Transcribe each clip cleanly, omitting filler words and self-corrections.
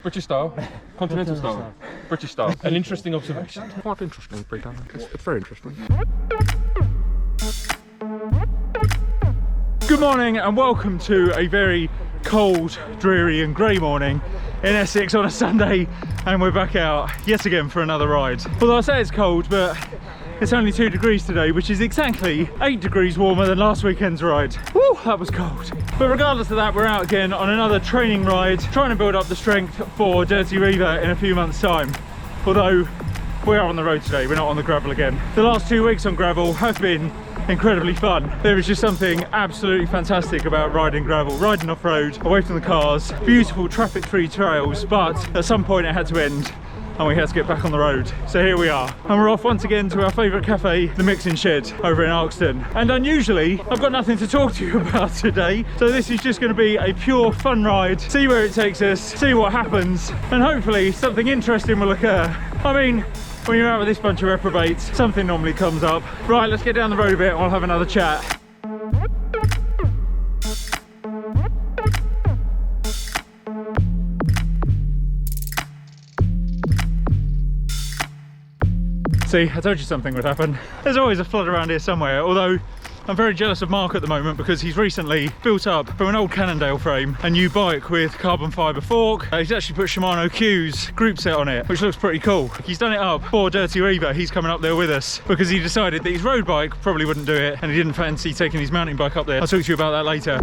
British style, continental style, British style. An interesting observation. Quite interesting, Peter. It's very interesting. Good morning and welcome to a very cold, dreary and grey morning in Essex on a Sunday, and we're back out yet again for another ride. Although I say it's cold, but it's only 2 degrees today, which is exactly 8 degrees warmer than last weekend's ride. Woo, that was cold. But regardless of that, we're out again on another training ride, trying to build up the strength for Dirty Reaver in a few months' time. Although we are on the road today, we're not on the gravel again. The last 2 weeks on gravel have been incredibly fun. There is just something absolutely fantastic about riding gravel, riding off-road, away from the cars, beautiful traffic-free trails, but at some point it had to end and we had to get back on the road. So here we are. And we're off once again to our favourite cafe, the Mixing Shed, over in Arxton. And unusually, I've got nothing to talk to you about today. So this is just going to be a pure fun ride, see where it takes us, see what happens, and hopefully something interesting will occur. I mean, when you're out with this bunch of reprobates, something normally comes up. Right, let's get down the road a bit and we'll have another chat. See, I told you something would happen. There's always a flood around here somewhere, although I'm very jealous of Mark at the moment because he's recently built up from an old Cannondale frame a new bike with carbon fibre fork. He's actually put Shimano Q's group set on it, which looks pretty cool. He's done it up for Dirty Reaver. He's coming up there with us because he decided that his road bike probably wouldn't do it and he didn't fancy taking his mountain bike up there. I'll talk to you about that later.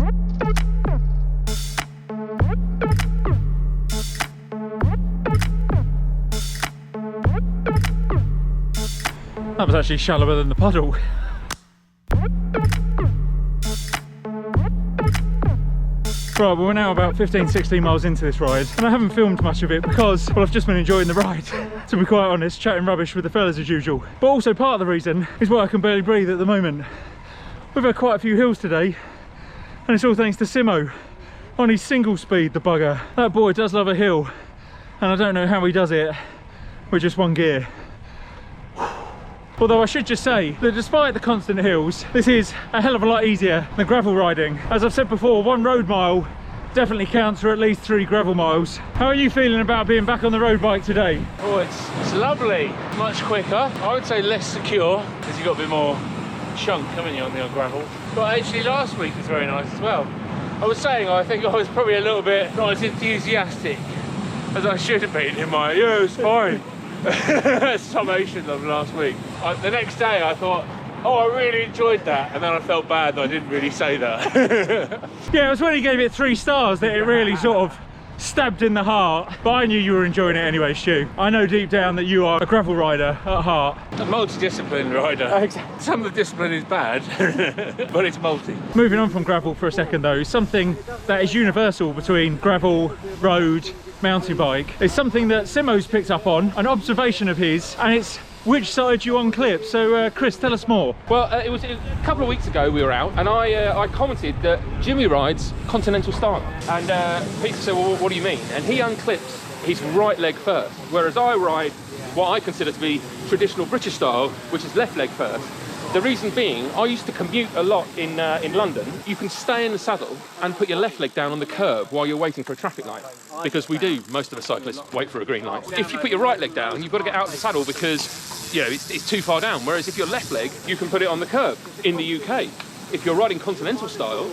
That was actually shallower than the puddle. Right, well, we're now about 15-16 miles into this ride and I haven't filmed much of it because, well, I've just been enjoying the ride, to be quite honest, chatting rubbish with the fellas as usual. But also part of the reason is why I can barely breathe at the moment. We've had quite a few hills today and it's all thanks to Simo on his single speed, the bugger. That boy does love a hill and I don't know how he does it with just one gear. Although I should just say that despite the constant hills, this is a hell of a lot easier than gravel riding. As I've said before, 1 road mile definitely counts for at least 3 gravel miles. How are you feeling about being back on the road bike today? Oh, it's lovely. Much quicker. I would say less secure because you've got a bit more chunk, haven't you, on the gravel. But actually last week was very nice as well. I was saying I think I was probably a little bit not as enthusiastic as I should have been in my, yeah, it's fine. summation of last week. The next day I thought, oh, I really enjoyed that, and then I felt bad that I didn't really say that. Yeah, it was when you gave it 3 stars that it really sort of stabbed in the heart, but I knew you were enjoying it anyway, Stu. I know deep down that you are a gravel rider at heart. A multi-discipline rider. Exactly. Some of the discipline is bad, but it's multi. Moving on from gravel for a second though, something that is universal between gravel, road, mountain bike is something that Simo's picked up on, an observation of his, and it's which side you unclip. So Chris, tell us more. Well, it was a couple of weeks ago we were out and I commented that Jimmy rides continental style, and Peter said, well, what do you mean? And he unclips his right leg first, whereas I ride what I consider to be traditional British style, which is left leg first. The reason being, I used to commute a lot in London. You can stay in the saddle and put your left leg down on the curb while you're waiting for a traffic light, because we do, most of the cyclists wait for a green light. If you put your right leg down, you've got to get out of the saddle because, you know, it's too far down, whereas if your left leg, you can put it on the curb in the UK. If you're riding continental style,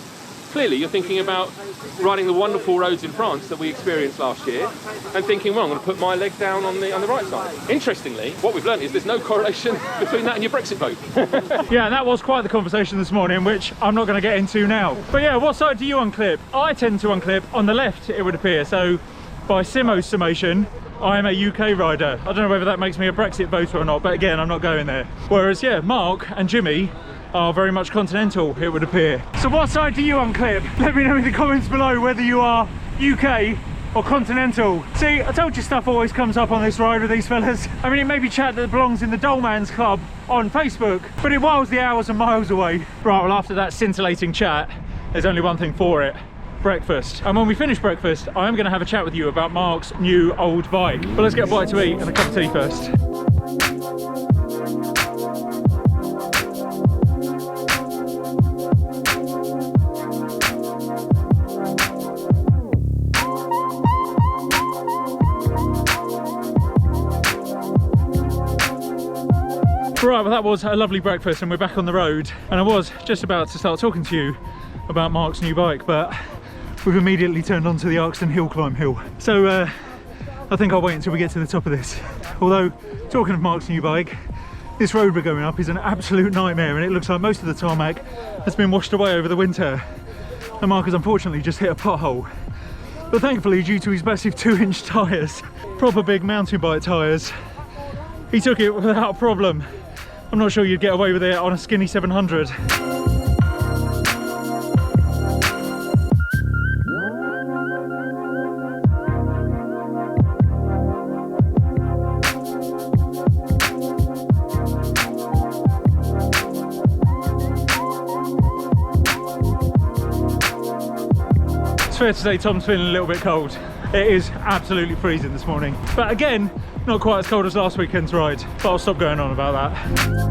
clearly you're thinking about riding the wonderful roads in France that we experienced last year and thinking, well, I'm going to put my leg down on the right side. Interestingly, what we've learned is there's no correlation between that and your Brexit vote. Yeah, that was quite the conversation this morning, which I'm not going to get into now. But yeah, what side do you unclip? I tend to unclip on the left, it would appear. So by Simo's summation, I am a UK rider. I don't know whether that makes me a Brexit voter or not, but again, I'm not going there. Whereas, yeah, Mark and Jimmy are very much continental, it would appear. So what side do you unclip? Let me know in the comments below whether you are UK or continental. See, I told you stuff always comes up on this ride with these fellas. I mean, it may be chat that belongs in the Dollman's Club on Facebook, but it whiles the hours and miles away. Right, well, after that scintillating chat, there's only one thing for it: breakfast. And when we finish breakfast, I am going to have a chat with you about Mark's new old bike. But let's get a bite to eat and a cup of tea first. Right, well that was a lovely breakfast and we're back on the road. And I was just about to start talking to you about Mark's new bike, but we've immediately turned onto the Arxton hill climb hill. So I think I'll wait until we get to the top of this. Although, talking of Mark's new bike, this road we're going up is an absolute nightmare and it looks like most of the tarmac has been washed away over the winter. And Mark has unfortunately just hit a pothole. But thankfully, due to his massive 2-inch tyres, proper big mountain bike tyres, he took it without a problem. I'm not sure you'd get away with it on a skinny 700. It's fair to say Tom's feeling a little bit cold. It is absolutely freezing this morning. But again, not quite as cold as last weekend's ride, but I'll stop going on about that.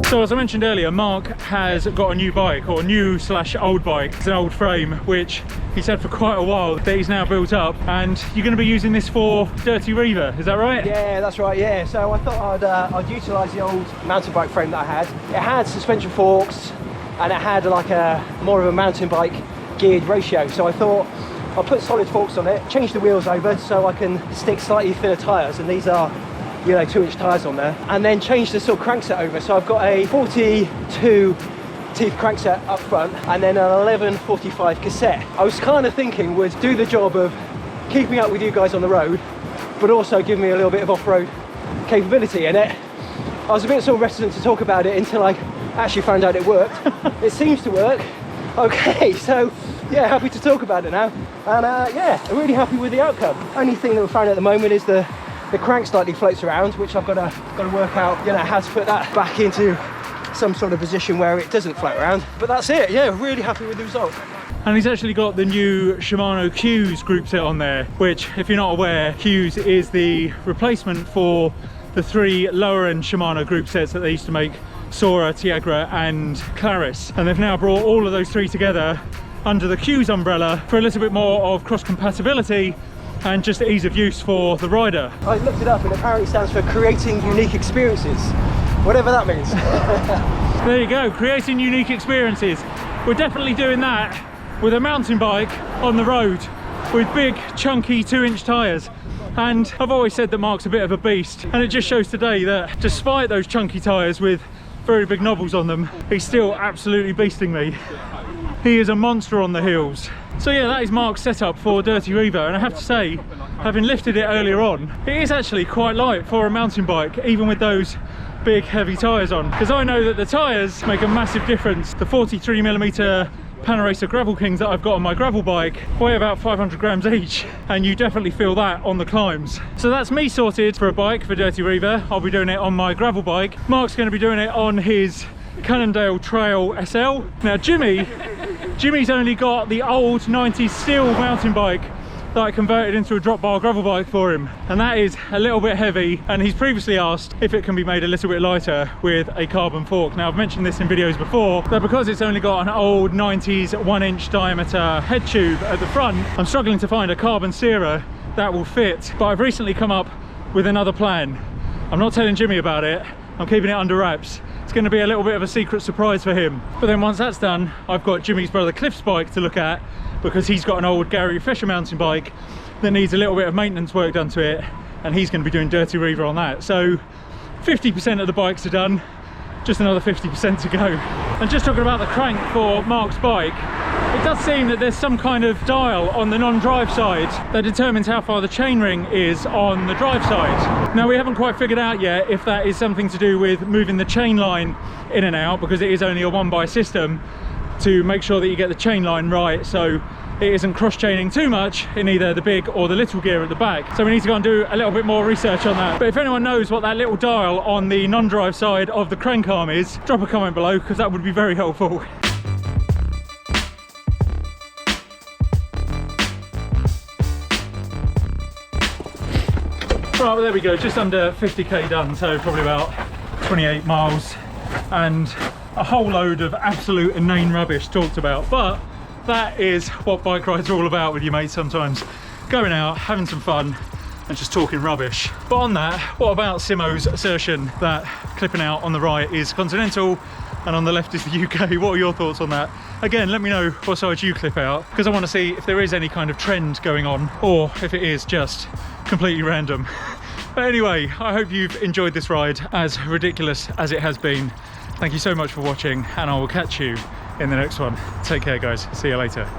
So as I mentioned earlier, Mark has got a new bike, or new/old bike. It's an old frame, which he's had for quite a while, that he's now built up. And you're going to be using this for Dirty Reaver, is that right? Yeah, that's right, yeah. So I thought I'd utilise the old mountain bike frame that I had. It had suspension forks and it had like more of a mountain bike geared ratio. So I thought I'll put solid forks on it, change the wheels over so I can stick slightly thinner tyres, and these are, you know, 2-inch tyres on there, and then change the sort of crankset over. So I've got a 42 teeth crankset up front and then an 1145 cassette. I was kind of thinking would do the job of keeping up with you guys on the road, but also give me a little bit of off-road capability in it. I was a bit sort of reticent to talk about it until I actually found out it worked. It seems to work. Okay, so yeah, happy to talk about it now. And yeah, I'm really happy with the outcome. Only thing that we found at the moment is the crank slightly floats around, which I've got to work out, you know, how to put that back into some sort of position where it doesn't float around. But that's it, yeah, really happy with the result. And he's actually got the new Shimano Q's group set on there, which, if you're not aware, Q's is the replacement for the 3 lower end Shimano group sets that they used to make, Sora, Tiagra and Claris. And they've now brought all of those 3 together under the Q's umbrella for a little bit more of cross compatibility and just ease of use for the rider. I looked it up and apparently it stands for creating unique experiences, whatever that means. There you go, creating unique experiences. We're definitely doing that with a mountain bike on the road with big chunky 2-inch tyres. And I've always said that Mark's a bit of a beast, and it just shows today that despite those chunky tyres with very big knobbles on them, he's still absolutely beasting me. He is a monster on the hills. So yeah, that is Mark's setup for Dirty Reaver, and I have to say, having lifted it earlier on, it is actually quite light for a mountain bike, even with those big heavy tyres on, because I know that the tyres make a massive difference. The 43mm Panaracer Gravel Kings that I've got on my gravel bike weigh about 500 grams each, and you definitely feel that on the climbs. So that's me sorted for a bike for Dirty Reaver. I'll be doing it on my gravel bike. Mark's going to be doing it on his Cannondale Trail SL. Now Jimmy's only got the old 90s steel mountain bike that I converted into a drop bar gravel bike for him, and that is a little bit heavy, and he's previously asked if it can be made a little bit lighter with a carbon fork. Now I've mentioned this in videos before, that because it's only got an old 90s 1-inch diameter head tube at the front, I'm struggling to find a carbon steerer that will fit. But I've recently come up with another plan. I'm not telling Jimmy about it, I'm keeping it under wraps. It's going to be a little bit of a secret surprise for him. But then once that's done, I've got Jimmy's brother Cliff's bike to look at, because he's got an old Gary Fisher mountain bike that needs a little bit of maintenance work done to it, and he's going to be doing Dirty Reaver on that. So 50% of the bikes are done, just another 50% to go. And just talking about the crank for Mark's bike, it does seem that there's some kind of dial on the non-drive side that determines how far the chainring is on the drive side. Now we haven't quite figured out yet if that is something to do with moving the chain line in and out, because it is only a 1x system, to make sure that you get the chain line right so it isn't cross-chaining too much in either the big or the little gear at the back. So we need to go and do a little bit more research on that. But if anyone knows what that little dial on the non-drive side of the crank arm is, drop a comment below, because that would be very helpful. Right, well there we go, just under 50k done, so probably about 28 miles and a whole load of absolute inane rubbish talked about. But that is what bike rides are all about with your mates sometimes. Going out, having some fun, and just talking rubbish. But on that, what about Simo's assertion that clipping out on the right is continental and on the left is the UK? What are your thoughts on that? Again, let me know what side you clip out, because I want to see if there is any kind of trend going on or if it is just completely random. But anyway, I hope you've enjoyed this ride, as ridiculous as it has been. Thank you so much for watching, and I will catch you in the next one. Take care, guys. See you later.